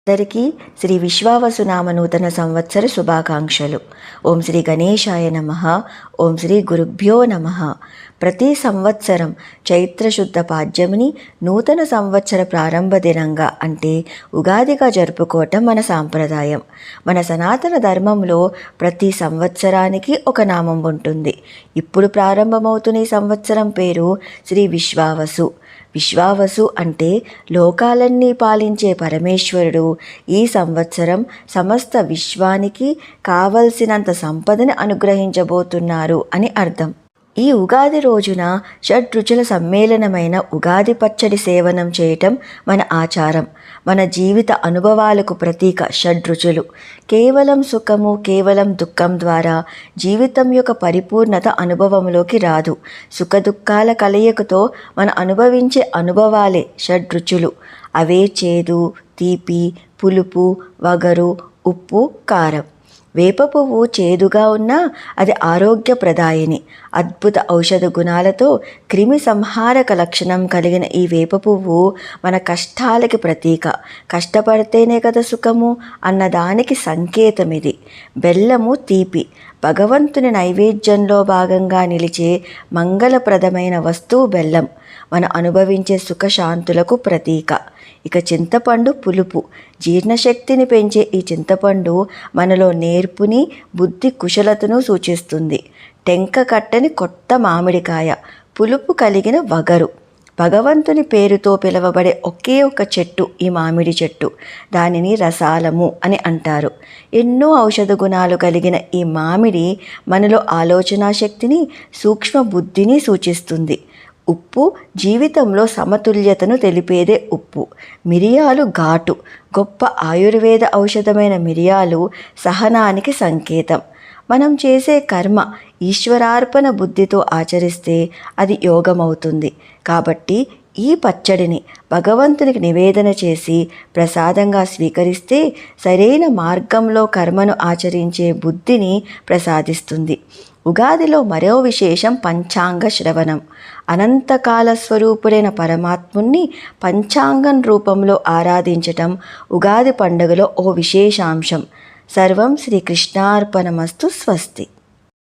అందరికీ శ్రీ విశ్వావసునామ నూతన సంవత్సర శుభాకాంక్షలు. ఓం శ్రీ గణేశాయ నమః. ఓం శ్రీ గురుభ్యో నమః. ప్రతి సంవత్సరం చైత్రశుద్ధ పాడ్యమిని నూతన సంవత్సర ప్రారంభ దినంగా అంటే ఉగాదిగా జరుపుకోవటం మన సాంప్రదాయం. మన సనాతన ధర్మంలో ప్రతి సంవత్సరానికి ఒక నామం ఉంటుంది. ఇప్పుడు ప్రారంభమవుతున్న ఈ సంవత్సరం పేరు శ్రీ విశ్వావసు. విశ్వావసు అంటే లోకాలన్నీ పాలించే పరమేశ్వరుడు ఈ సంవత్సరం సమస్త విశ్వానికి కావలసినంత సంపదని అనుగ్రహించబోతున్నారు అని అర్థం. ఈ ఉగాది రోజున షడ్రుచుల సమ్మేళనమైన ఉగాది పచ్చడి సేవనం చేయటం మన ఆచారం. మన జీవిత అనుభవాలకు ప్రతీక షడ్రుచులు. కేవలం సుఖము, కేవలం దుఃఖం ద్వారా జీవితం యొక్క పరిపూర్ణత అనుభవంలోకి రాదు. సుఖ దుఃఖాల కలయికతో మనం అనుభవించే అనుభవాలే షడ్రుచులు. అవే చేదు, తీపి, పులుపు, వగరు, ఉప్పు, కారం. వేప పువ్వు చేదుగా ఉన్నా అది ఆరోగ్యప్రదాయిని. అద్భుత ఔషధ గుణాలతో క్రిమి సంహారక లక్షణం కలిగిన ఈ వేప పువ్వు మన కష్టాలకి ప్రతీక. కష్టపడితేనే కదా సుఖము అన్నదానికి సంకేతం ఇది. బెల్లము తీపి, భగవంతుని నైవేద్యంలో భాగంగా నిలిచే మంగళప్రదమైన వస్తువు బెల్లం. మనం అనుభవించే సుఖశాంతులకు ప్రతీక. ఇక చింతపండు పులుపు, జీర్ణశక్తిని పెంచే ఈ చింతపండు మనలో నేర్పుని, బుద్ధి కుశలతను సూచిస్తుంది. టెంక కట్టని కొత్త మామిడికాయ, పులుపు కలిగిన వగరు. భగవంతుని పేరుతో పిలువబడే ఒకే ఒక చెట్టు ఈ మామిడి చెట్టు. దానిని రసాలము అని అంటారు. ఎన్నో ఔషధ గుణాలు కలిగిన ఈ మామిడి మనలో ఆలోచనా శక్తిని, సూక్ష్మ బుద్ధిని సూచిస్తుంది. ఉప్పు జీవితంలో సమతుల్యతను తెలిపేదే ఉప్పు. మిరియాలు ఘాటు, గొప్ప ఆయుర్వేద ఔషధమైన మిరియాలు సహనానికి సంకేతం. మనం చేసే కర్మ ఈశ్వరార్పణ బుద్ధితో ఆచరిస్తే అది యోగమవుతుంది. కాబట్టి ఈ పచ్చడిని భగవంతునికి నివేదన చేసి ప్రసాదంగా స్వీకరిస్తే సరైన మార్గంలో కర్మను ఆచరించే బుద్ధిని ప్రసాదిస్తుంది. ఉగాదిలో మరో విశేషం పంచాంగ శ్రవణం. అనంతకాల స్వరూపుడైన పరమాత్ముని పంచాంగం రూపంలో ఆరాధించటం ఉగాది పండుగలో ఓ విశేషాంశం. సర్వం శ్రీకృష్ణార్పణమస్తు. స్వస్తి.